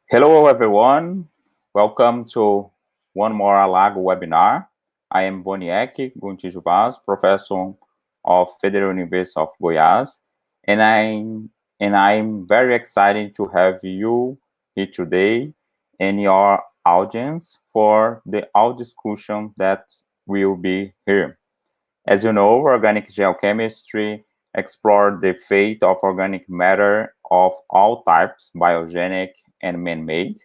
Hello, everyone. Welcome to one more Alago webinar. I am Boniek, Gontijo, professor of Federal University of Goiás, and I'm very excited to have you here today and your audience for the all discussion that will be here. As you know, organic geochemistry explored the fate of organic matter of all types, biogenic and man-made,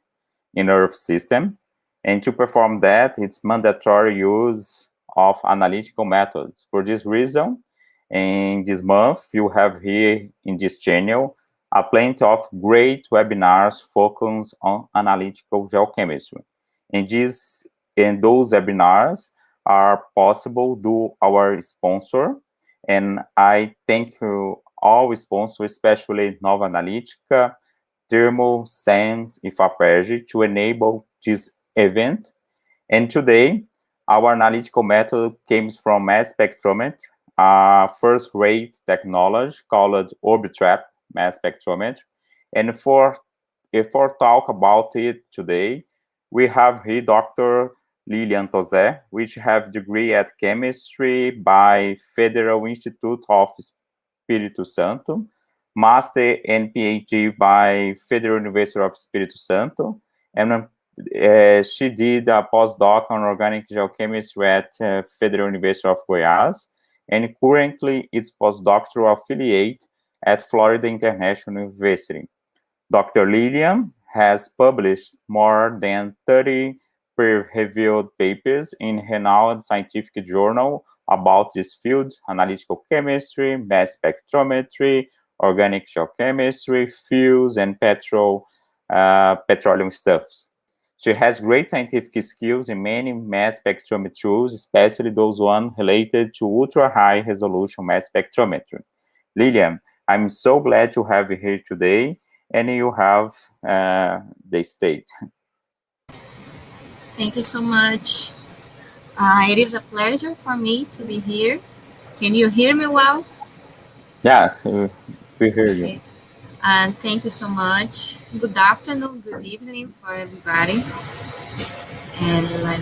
in Earth system. And to perform that, it's mandatory use of analytical methods. For this reason, in this month, you have here in this channel a plenty of great webinars focused on analytical geochemistry. And those webinars are possible due our sponsor. And I thank you all sponsors, especially Nova Analytica, Thermo, Sands, and Faperge to enable this event. And today, our analytical method comes from mass spectrometry, a first-rate technology called Orbitrap mass spectrometry. And for talk about it today, we have here Dr. Lilian Tose, which have degree at chemistry by Federal Institute of Espírito Santo, master and PhD by Federal University of Espírito Santo, and she did a postdoc on organic geochemistry at Federal University of Goiás, and currently is postdoctoral affiliate at Florida International University. Dr. Lilian has published more than 30 peer-reviewed papers in renowned scientific journals about this field: analytical chemistry, mass spectrometry, organic geochemistry, fuels, and petroleum stuffs. She has great scientific skills in many mass spectrometry tools, especially those ones related to ultra-high resolution mass spectrometry. Lilian, I'm so glad to have you here today, and you have the stage. Thank you so much. It is a pleasure for me to be here. Can you hear me well? Yes, we hear you. And thank you so much. Good afternoon, good evening for everybody. And let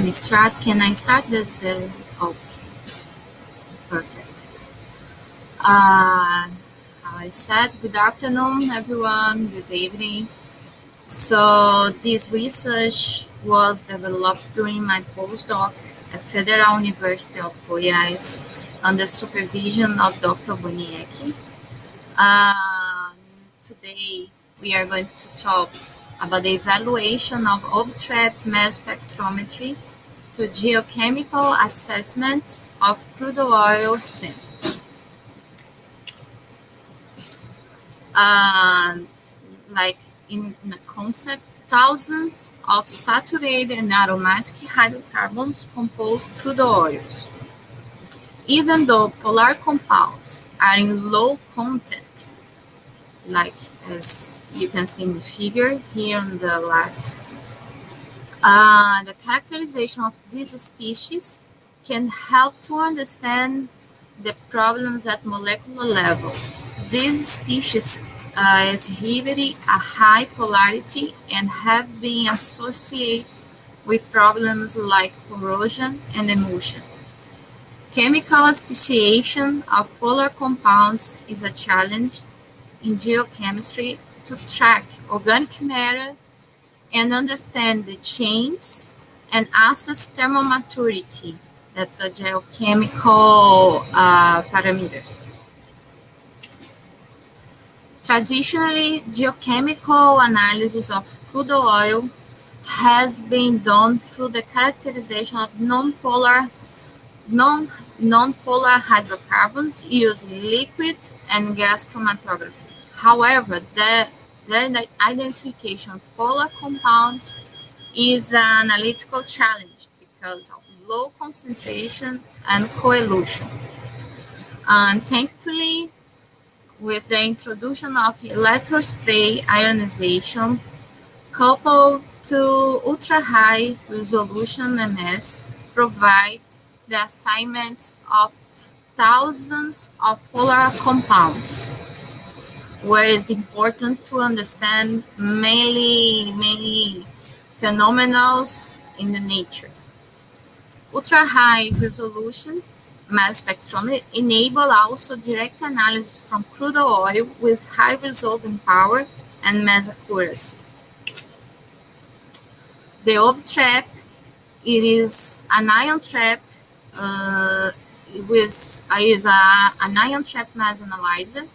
me start. Can I start the okay. Perfect. How I said, good afternoon, everyone. Good evening. So this research was developed during my postdoc at Federal University of Goiás under supervision of Dr. Boniek. Today we are going to talk about the evaluation of Orbitrap mass spectrometry to geochemical assessment of crude oil sample. Like in the concept, thousands of saturated and aromatic hydrocarbons compose crude oils. Even though polar compounds are in low content, like as you can see in the figure here on the left, the characterization of these species can help to understand the problems at molecular level. These species exhibit a high polarity and have been associated with problems like corrosion and emulsion. Chemical speciation of polar compounds is a challenge in geochemistry to track organic matter and understand the changes and assess thermal maturity. That's the geochemical parameters. Traditionally, geochemical analysis of crude oil has been done through the characterization of non-polar hydrocarbons using liquid and gas chromatography. However, the identification of polar compounds is an analytical challenge because of low concentration and coelution. And thankfully, with the introduction of electrospray ionization coupled to ultra-high resolution MS, provide the assignment of thousands of polar compounds. where it's important to understand mainly phenomena in the nature. Ultra-high resolution mass spectrometry enable also direct analysis from crude oil with high resolving power and mass accuracy. The Orbitrap, it is an ion trap is an ion trap mass analyzer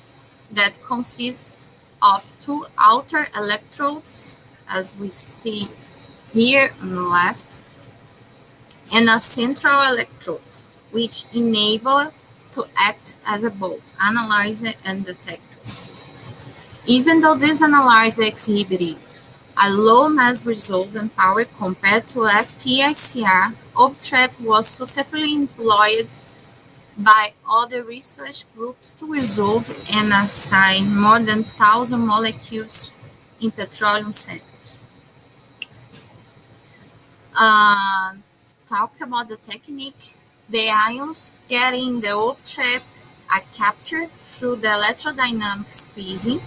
that consists of two outer electrodes, as we see here on the left, and a central electrode, which enable to act as both analyzer and detector. Even though this analyzer exhibited a low mass resolving power compared to FT-ICR, Orbitrap was successfully employed by other research groups to resolve and assign more than 1,000 molecules in petroleum samples. Talk about the technique. The ions getting the Orbitrap are captured through the electrodynamic squeezing,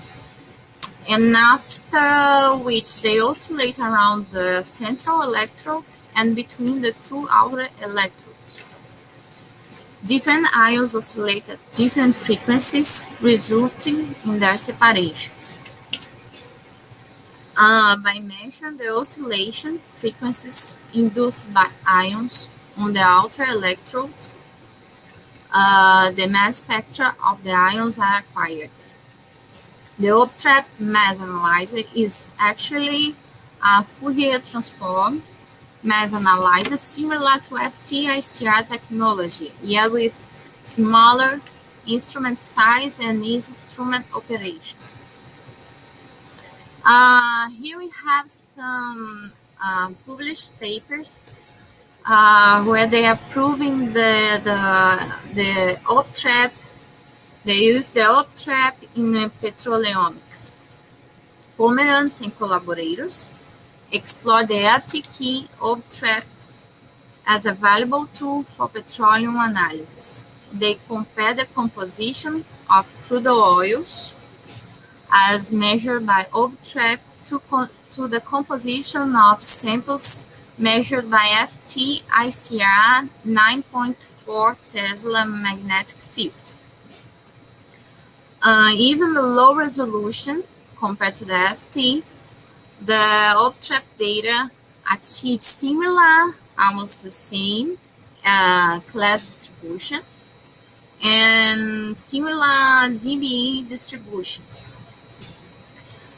and after which they oscillate around the central electrode and between the two outer electrodes. Different ions oscillate at different frequencies, resulting in their separations. By measuring the oscillation frequencies induced by ions on the outer electrodes, the mass spectra of the ions are acquired. The Orbitrap mass analyzer is actually a Fourier transform mass analyzer similar to FT-ICR technology, yet with smaller instrument size and easy instrument operation. Here we have some published papers where they are proving the Orbitrap. They use the Orbitrap in Petroleomics. Pomerantz and collaborators explore the ATK Orbitrap as a valuable tool for petroleum analysis. They compare the composition of crude oils as measured by Orbitrap to the composition of samples measured by FT-ICR 9.4 Tesla magnetic field. Even the low resolution compared to the FT, the Orbitrap data achieves similar, almost the same class distribution and similar DBE distribution.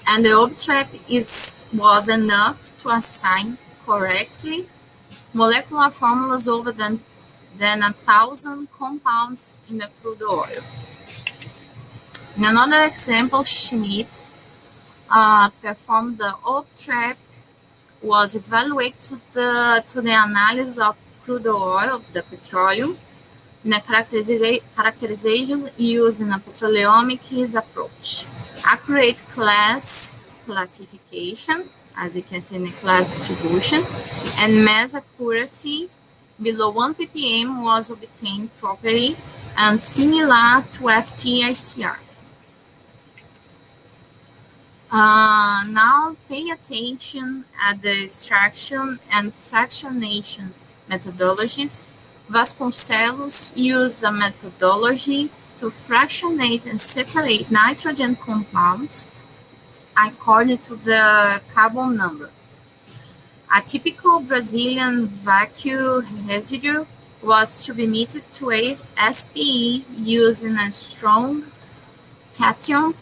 And the Orbitrap was enough to assign correctly molecular formulas over than 1,000 compounds in the crude oil. In another example, Schmidt performed the Orbitrap was evaluated to the analysis of crude oil, the petroleum, in a characterization using a Petroleomics approach. Accurate classification, as you can see in the class distribution, and mass accuracy below 1 ppm was obtained properly and similar to FT-ICR. Now pay attention at the extraction and fractionation methodologies. Vasconcelos used a methodology to fractionate and separate nitrogen compounds according to the carbon number. A typical Brazilian vacuum residue was submitted to a SPE using a strong cation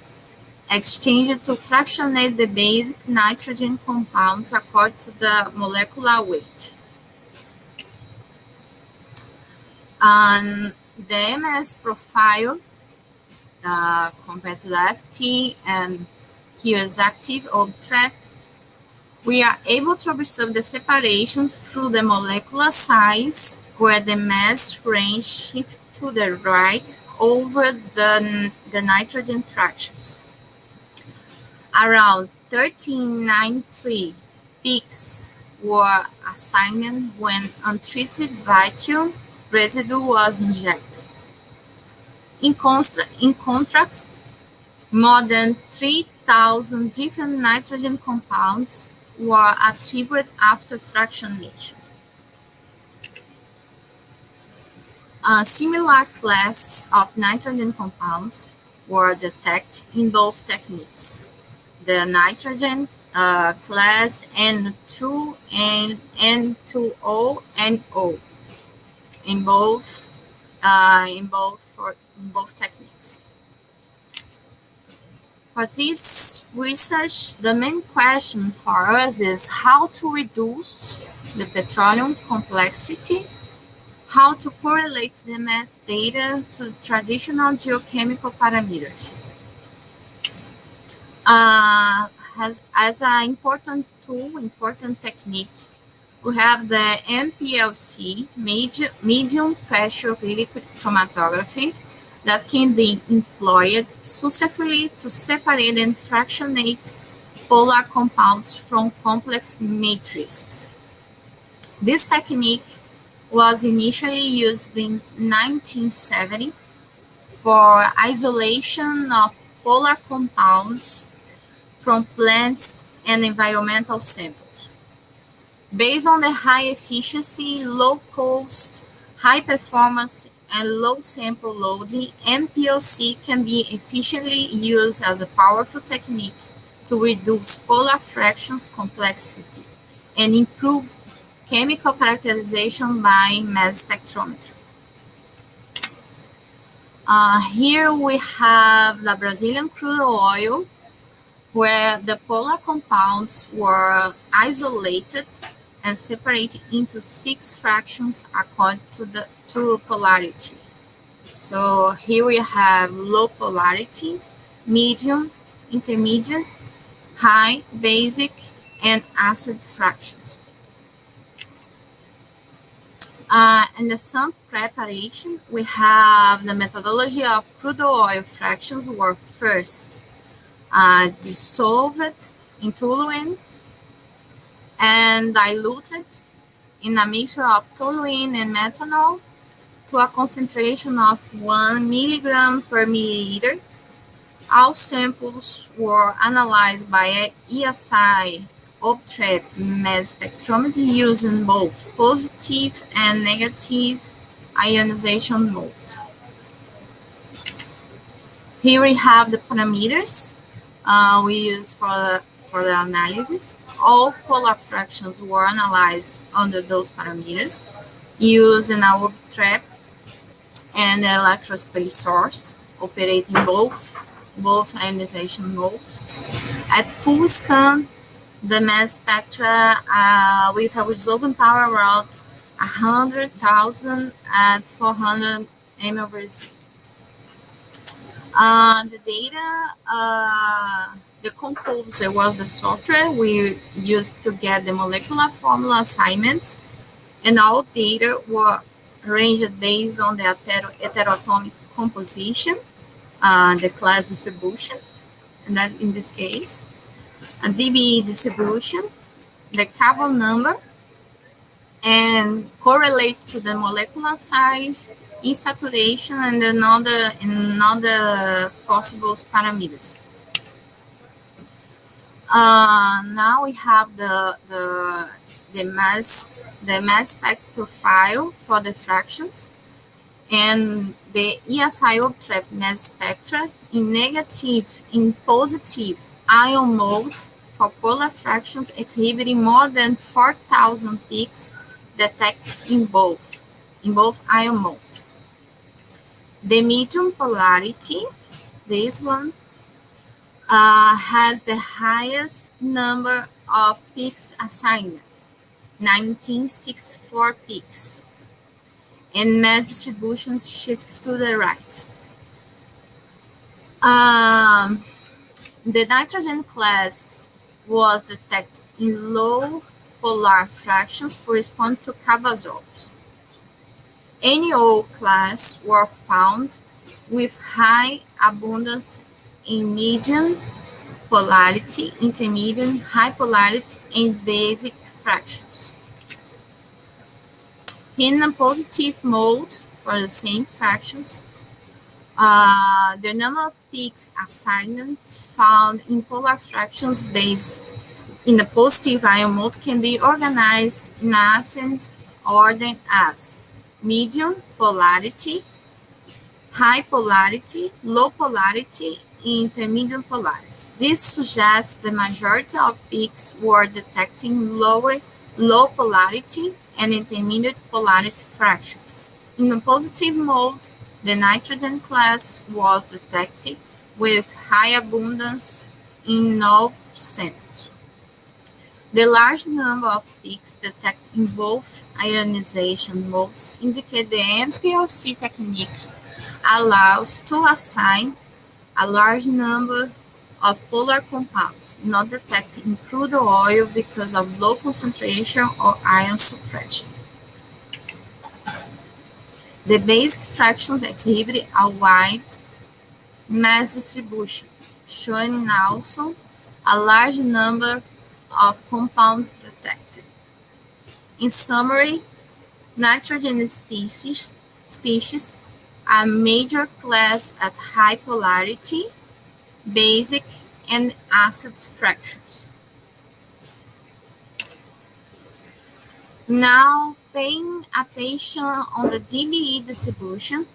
exchanged to fractionate the basic nitrogen compounds according to the molecular weight. And the MS profile compared to the FT and QS active Orbitrap, we are able to observe the separation through the molecular size, where the mass range shifts to the right over the nitrogen fractions. Around 1393 peaks were assigned when untreated vacuum residue was injected. In contrast, More than 3,000 different nitrogen compounds were attributed after fractionation. A similar class of nitrogen compounds were detected in both techniques. The nitrogen class N2 and N2O and O in both techniques. For this research, the main question for us is how to reduce the petroleum complexity, how to correlate the mass data to the traditional geochemical parameters. As an important tool, important technique, we have the MPLC, medium pressure liquid chromatography, that can be employed successfully to separate and fractionate polar compounds from complex matrices. This technique was initially used in 1970 for isolation of polar compounds from plants and environmental samples. Based on the high efficiency, low cost, high performance, and low sample loading, MPLC can be efficiently used as a powerful technique to reduce polar fractions complexity and improve chemical characterization by mass spectrometry. Here we have the Brazilian crude oil, where the polar compounds were isolated and separated into 6 fractions according to polarity. So here we have low polarity, medium, intermediate, high, basic, and acid fractions. In the sample preparation, we have the methodology of crude oil fractions were first dissolved in toluene and diluted in a mixture of toluene and methanol to a concentration of 1 milligram per milliliter. All samples were analyzed by ESI Orbitrap mass spectrometry using both positive and negative ionization mode. Here we have the parameters we use for the analysis. All polar fractions were analyzed under those parameters using a Orbitrap and electrospace source operating both ionization modes. At full scan, the mass spectra with a resolving power around 100,000 at 400 mV. The data, the composer was the software we used to get the molecular formula assignments, and all data were arranged based on the heteroatomic composition, the class distribution, and that in this case, a DBE distribution, the carbon number, and correlate to the molecular size, in saturation, and another possible parameters. Now we have the mass spec profile for the fractions, and the ESI Orbitrap mass spectra in negative, in positive ion mode for polar fractions exhibiting more than 4,000 peaks detected in both ion modes. The medium polarity, this one, has the highest number of peaks assigned, 1964 peaks, and mass distributions shift to the right. The nitrogen class was detected in low polar fractions correspond to carbazoles. NO class were found with high abundance in medium polarity, intermediate, high polarity, and basic fractions. In a positive mode for the same fractions, The number of peaks assigned found in polar fractions based in the positive ion mode can be organized in ascending order as medium polarity, high polarity, low polarity, intermediate polarity. This suggests the majority of peaks were detecting low polarity and intermediate polarity fractions. In the positive mode, the nitrogen class was detected with high abundance in all samples. The large number of peaks detected in both ionization modes indicate the MPLC technique allows to assign a large number of polar compounds not detected in crude oil because of low concentration or ion suppression. The basic fractions exhibit a wide mass distribution, showing also a large number of compounds detected. In summary, nitrogen species are major class at high polarity, basic, and acid fractions. Now, paying attention on the DBE distribution,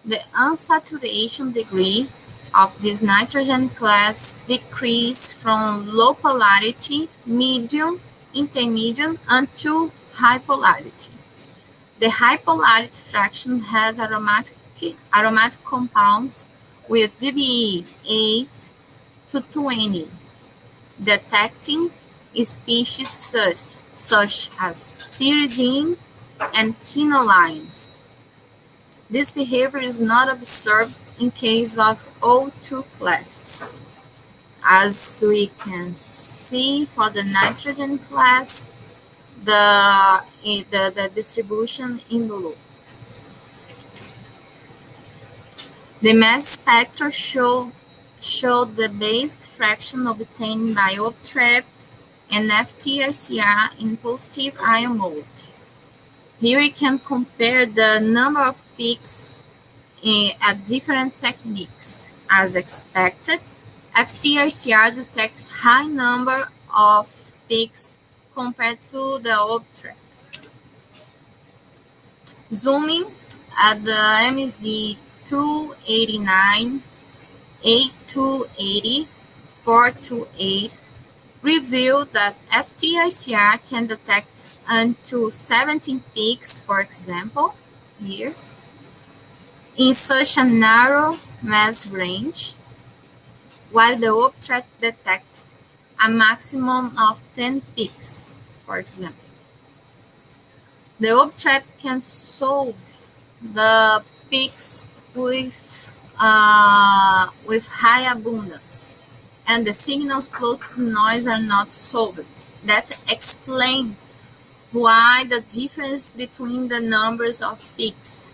the unsaturation degree of this nitrogen class decreased from low polarity, medium, intermediate, until high polarity. The high polarity fraction has aromatic compounds with DBE 8 to 20, detecting species such as pyridine and quinolines. This behavior is not observed in case of O2 classes. As we can see for the nitrogen class, the distribution in blue. The mass spectra showed the basic fraction obtained by Orbitrap and FT-ICR in positive ion mode. Here we can compare the number of peaks at different techniques. As expected, FT-ICR detects high number of peaks compared to the Orbitrap. Zooming at the MZ 289, 8280, 428 revealed that FT-ICR can detect until 17 peaks, for example, here, in such a narrow mass range, while the Orbitrap detects a maximum of 10 peaks, for example. The Orbitrap can solve the peaks with high abundance, and the signals close to the noise are not solved. That explains why the difference between the numbers of peaks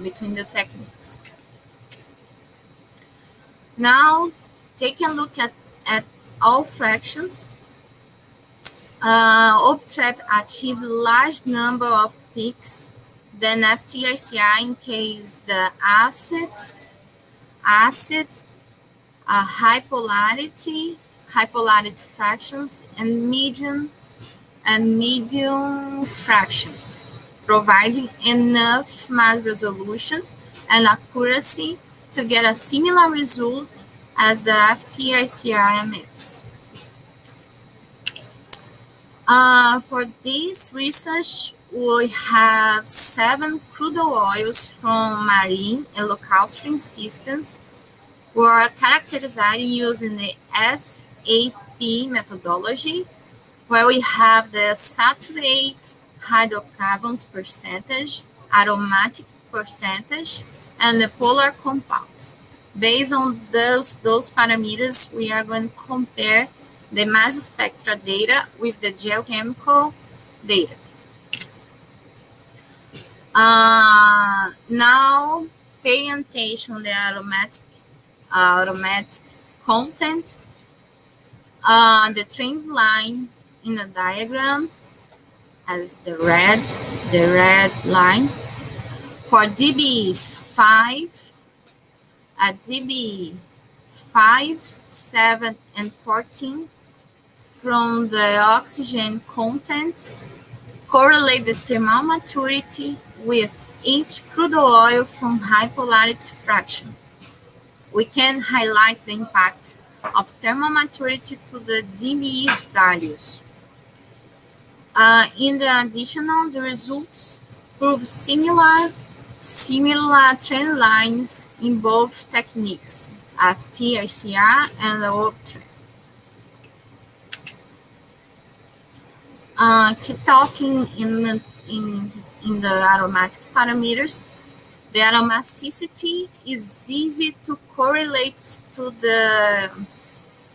between the techniques. Now, take a look at all fractions. Orbitrap achieved large number of peaks than FT-ICR in case the acid, high polarity fractions, and medium fractions, providing enough mass resolution and accuracy to get a similar result as the FT-ICR emits. For this research, we have 7 crude oils from marine and local stream systems were characterized using the SAP methodology, where we have the saturated hydrocarbons percentage, aromatic percentage, and the polar compounds. Based on those parameters, we are going to compare the mass spectra data with the geochemical data. Now, pay attention to the aromatic content. The trend line in the diagram as the red line. For DB5, at dBE 5, 7, and 14 from the oxygen content, correlate the thermal maturity with each crude oil from high polarity fraction. We can highlight the impact of thermal maturity to the dBE values. In the additional, the results prove similar trend lines in both techniques, FT-ICR and Orbitrap. Keep talking in the aromatic parameters. The aromacity is easy to correlate to the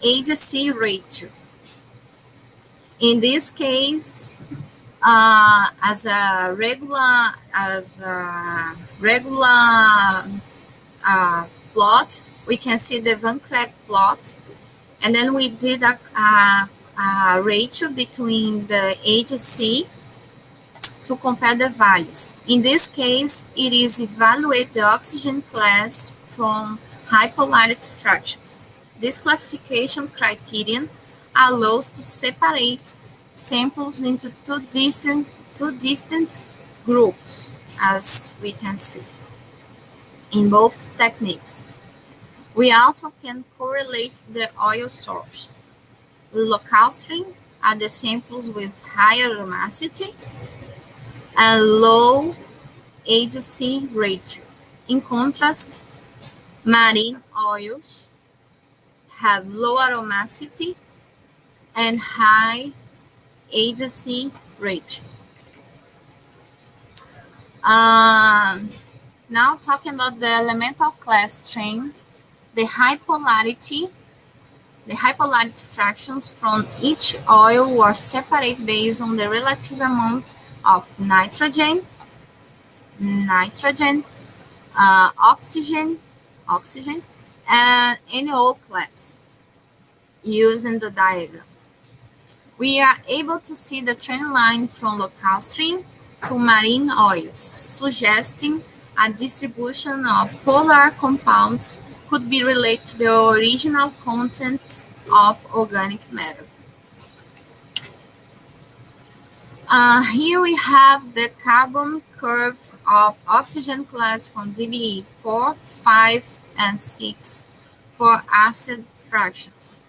H-C ratio. In this case, as a regular plot, we can see the Van Cleef plot, and then we did a ratio between the H-C to compare the values. In this case, it is evaluate the oxygen class from high polarity fractions. This classification criterion allows to separate samples into two distant groups, as we can see in both techniques. We also can correlate the oil source. Local stream are the samples with higher aromacity and low H-C ratio. In contrast, marine oils have low aromacity and high H-C ratio. Now talking about the elemental class trend, the high polarity fractions from each oil were separated based on the relative amount of nitrogen, oxygen, and NO class using the diagram. We are able to see the trend line from local stream to marine oils, suggesting a distribution of polar compounds could be related to the original content of organic matter. Here we have the carbon curve of oxygen class from dBE 4, 5, and 6 for acid fractions.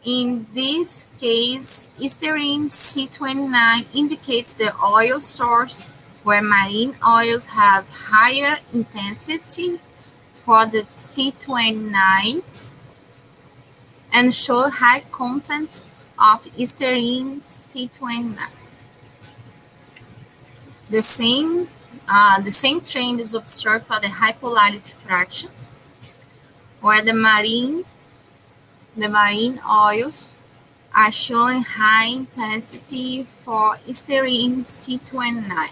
In this case, styrene C29 indicates the oil source, where marine oils have higher intensity for the C29 and show high content of styrene C29. The same trend is observed for the high polarity fractions, where the marine oils are showing high intensity for styrene C29.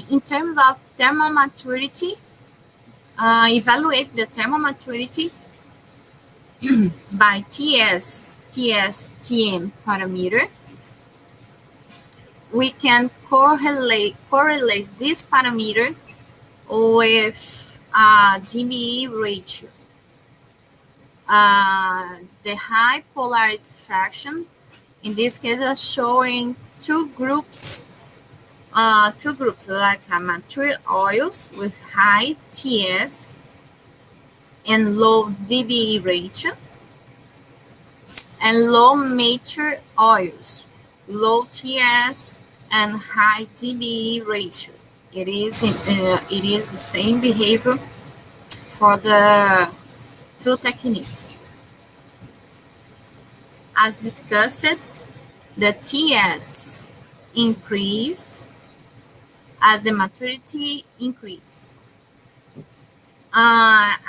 In terms of thermal maturity, evaluate the thermal maturity by TS-TM parameter. We can correlate this parameter with dBE ratio. The high polarity fraction, in this case, is showing two groups like mature oils with high TS and low dBE ratio, and low mature oils, low TS and high dBE ratio. It is the same behavior for the two techniques. As discussed, the TS increase as the maturity increase.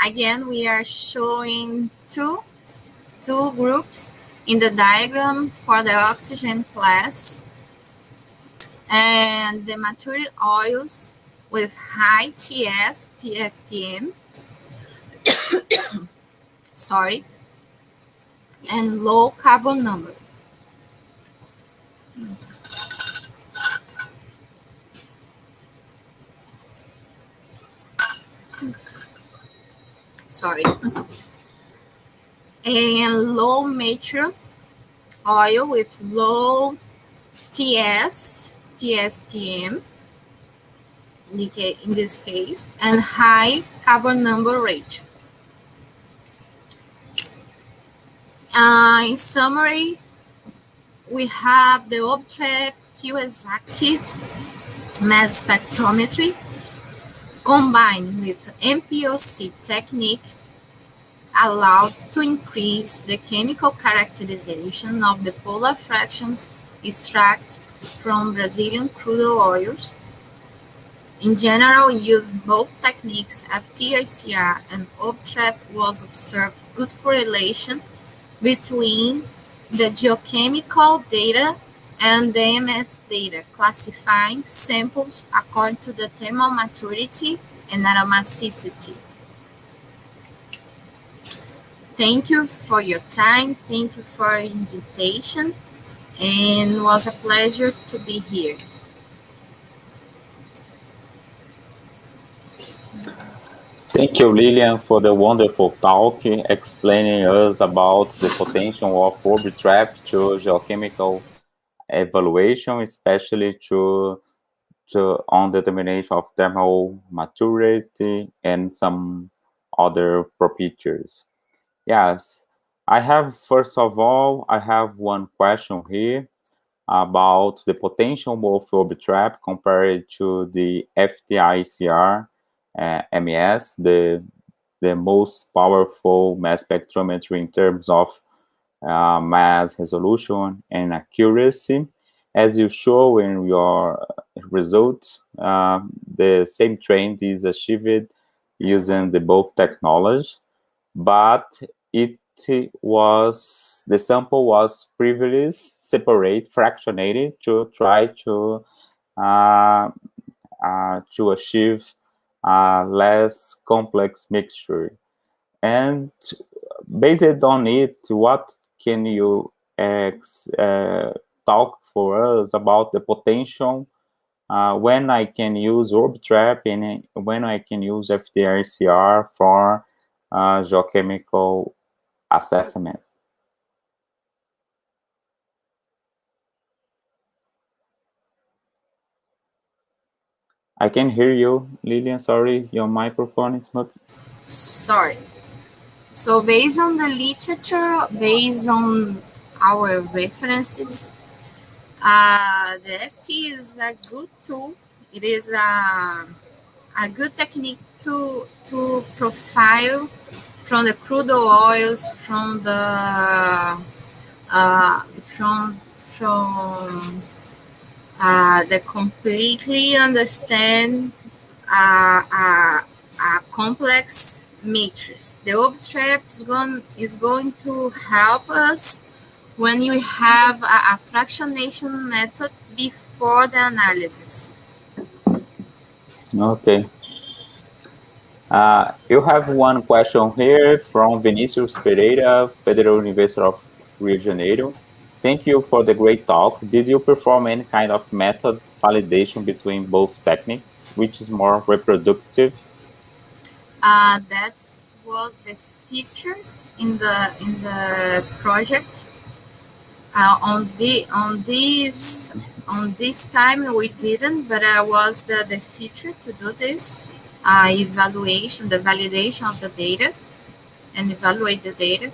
Again, we are showing two groups in the diagram for the oxygen class, and the mature oils with high TS/TM, sorry, and low carbon number. sorry, and low mature oil with low TSTM in this case, and high carbon number ratio. In summary, we have the Orbitrap Q-exactive mass spectrometry combined with MPLC technique allowed to increase the chemical characterization of the polar fractions extracted from Brazilian crude oils. In general, used both techniques, FT-ICR and Orbitrap, was observed good correlation between the geochemical data and the MS data, classifying samples according to the thermal maturity and aromaticity. Thank you for your time. Thank you for your invitation. And it was a pleasure to be here. Thank you, Lilian, for the wonderful talk, explaining us about the potential of Orbitrap to geochemical evaluation, especially on determination of thermal maturity and some other properties. Yes, first of all, I have one question here about the potential of Orbitrap compared to the FT-ICR MES, the most powerful mass spectrometry in terms of mass resolution and accuracy. As you show in your results, the same trend is achieved using the both technology, but the sample was previously fractionated to try to achieve a less complex mixture. And based on it, what can you talk for us about the potential when I can use Orbitrap and when I can use FT-ICR for geochemical assessment? I can hear you, Lilian. Sorry, your microphone is not. Sorry. So based on the literature, based on our references, the FT is a good tool. It is a good technique to profile from the crude oils, from the the completely understand a complex matrix. The Orbitrap is going to help us when you have a fractionation method before the analysis. Okay. You have one question here from Vinicius Pereira, Federal University of Rio de Janeiro. Thank you for the great talk. Did you perform any kind of method validation between both techniques? Which is more reproductive? That was the feature in the project. On this time we didn't, but was the feature to do this evaluation, the validation of the data, and evaluate the data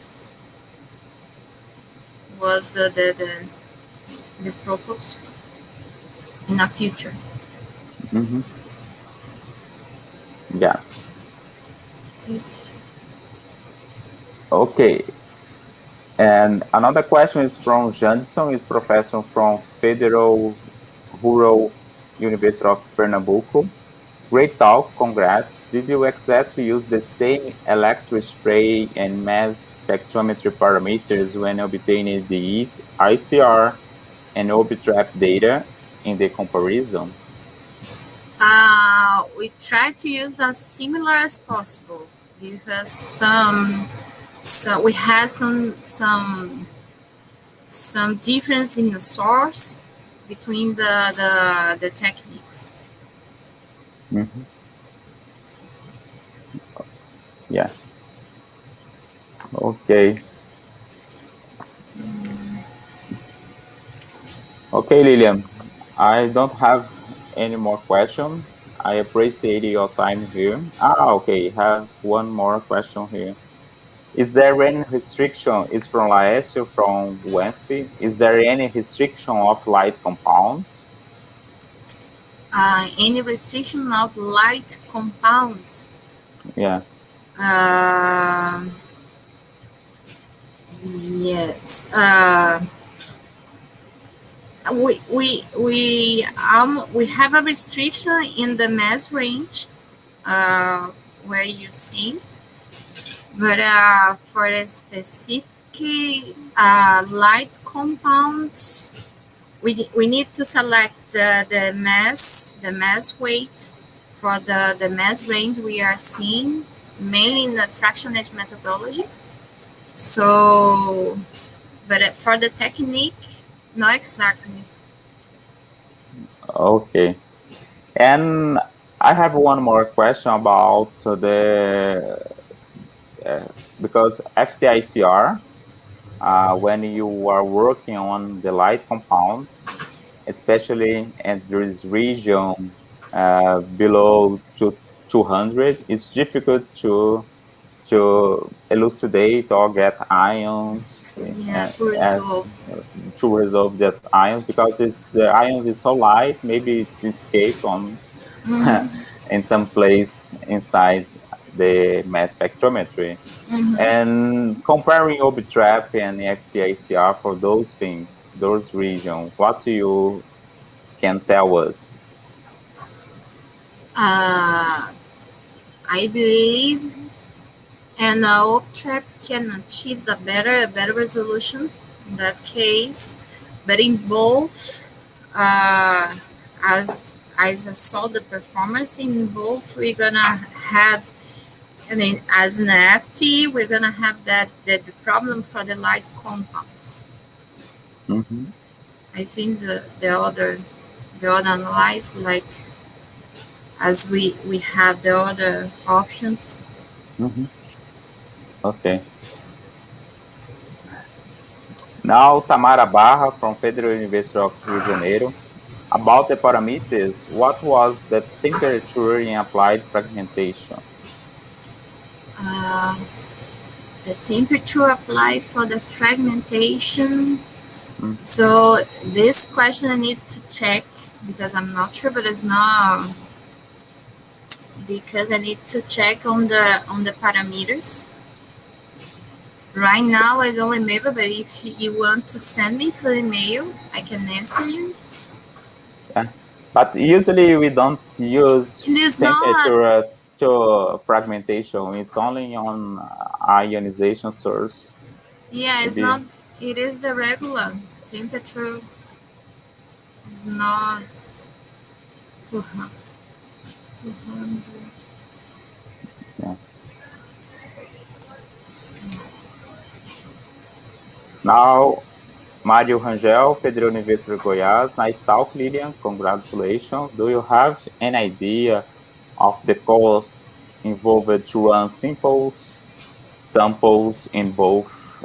was the purpose in a future. Mm-hmm. Yeah. Okay. And another question is from Janson, is professor from Federal Rural University of Pernambuco. Great talk, congrats. Did you exactly use the same electrospray and mass spectrometry parameters when obtaining the ICR and Orbitrap data in the comparison? We try to use as similar as possible because so we had some difference in the source between the techniques. Mm-hmm. Yeah. Okay. Okay, Lilian. I don't have any more question. I appreciate your time here. Okay. Have one more question here. Is there any restriction? Is from Laesio from Wenfi? Is there any restriction of light compounds? Any restriction of light compounds? Yeah. Uh, yes. We have a restriction in the mass range, where you see, but for a specific light compounds, we need to select the mass weight for the mass range we are seeing, mainly in the fractionation methodology. So, but for the technique, not exactly. Okay. And I have one more question about because FT-ICR, when you are working on the light compounds, especially in this region below 200, it's difficult to elucidate or get ions Yeah, to as resolve. to resolve that ions because the ions is so light, maybe it's escape on Mm-hmm. in some place inside the mass spectrometry. Mm-hmm. And comparing Orbitrap and FT-ICR for those things, those regions, what you can tell us? Uh, I believe an Orbitrap can achieve a better resolution in that case, but in both, uh, as I saw the performance in both, we're gonna have, and then as an FT, we're gonna have the problem for the light compounds. Mm-hmm. I think the other analyze, like, as we have the other options. Mm-hmm. Okay. Now, Tamara Barra from Federal University of Rio de Janeiro. About the parameters, what was the temperature in applied fragmentation? Uh, the temperature applied for the fragmentation. Mm-hmm. So this question I need to check because I'm not sure, but it's not, because I need to check on the parameters. Right now I don't remember, but if you want to send me through email, I can answer you. Yeah. But usually we don't use It is not. temperature to fragmentation. It's only on ionization source. Yeah, it's Maybe. not. It is the regular temperature. Is not 200. Yeah. Now, Mário Rangel, Federal University of Goiás. Nice talk, Lilian. Congratulations. Do you have an idea of the cost involved to run samples in both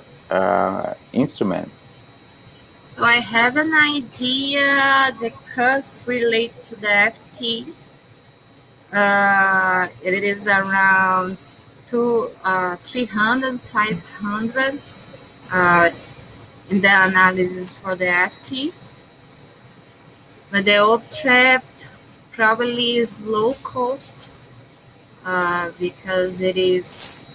instruments? So I have an idea. The cost related to the FT. It is around 300, 500 in the analysis for the FT. But the Optrap probably is low cost, because it is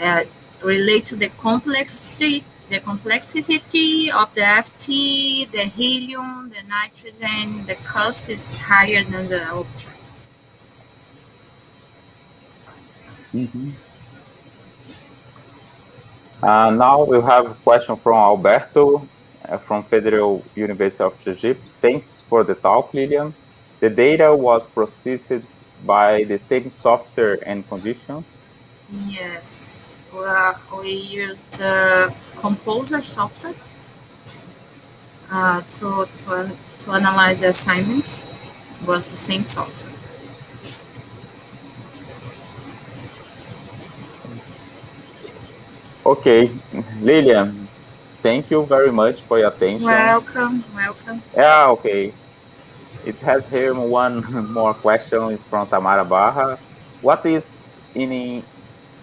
uh, related to the complexity of the FT, the helium, the nitrogen. The cost is higher than the Optrap. Mm-hmm. Now we have a question from Alberto from Federal University of Egypt. Thanks for the talk, Lilian. The data was processed by the same software and conditions. Yes, we use the Composer software to analyze the assignments. It was the same software. Okay, Lilian, thank you very much for your attention. Welcome, welcome. Yeah, okay. It has here one more question is from Tamara Barra. What is in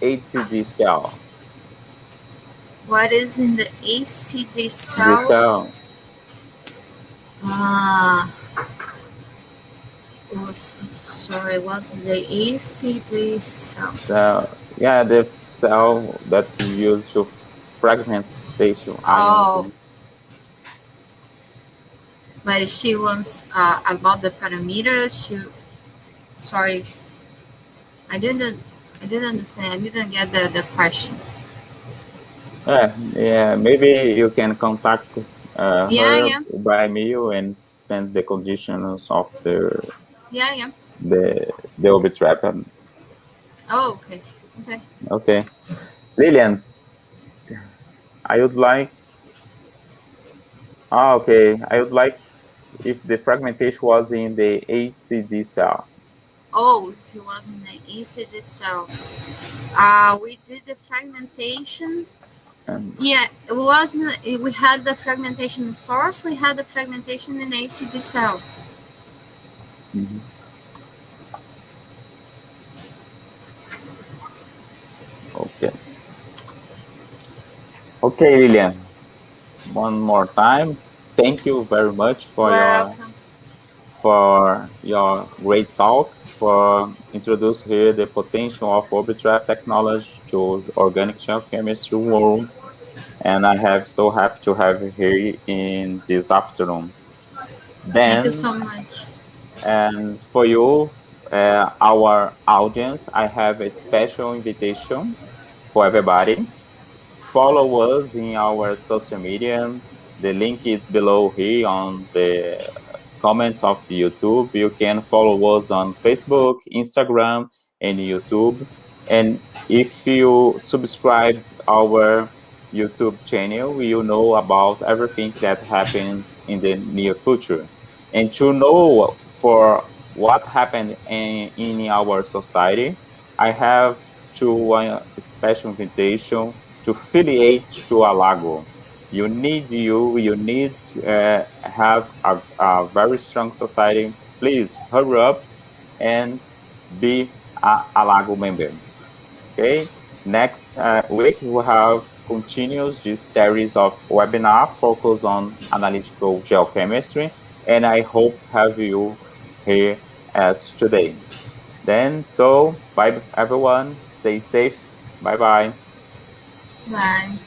HCD cell? What is in the ACD The cell? cell, Ah, sorry, was the ACD cell? yeah, the cell that is used to fragmentation ions. Oh, but she wants about the parameters. Sorry, I didn't, I didn't understand. I didn't get the question. Yeah, maybe you can contact Yeah, her yeah, by mail and send the conditions of yeah, yeah. the Orbitrap. Oh, okay, okay. Okay, Lilian, I would like. Okay, I would like if the fragmentation was in the HCD cell. Oh, if it was in the ACD cell, we did the fragmentation. And Yeah, it wasn't. We had the fragmentation source. We had the fragmentation in ACD cell. mhm. Okay, okay, Lilian. One more time. Thank you very much Welcome. for your great talk, for introduce here the potential of Orbitrap technology to the organic geochemistry world. And I have so happy to have you here in this afternoon. Thank you Then, so much. and for you, our audience, I have a special invitation for everybody. Follow us in our social media. The link is below here on the comments of YouTube. You can follow us on Facebook, Instagram, and YouTube. And if you subscribe our YouTube channel, you know about everything that happens in the near future. And to know for what happened in our society, I have to a special invitation to affiliate to Alago. You need have a very strong society. Please hurry up and be a Alago member. Okay. Next week we have continues this series of webinar focused on analytical geochemistry, and I hope have you here as today. Then so bye everyone. Stay safe. Bye bye. Bye.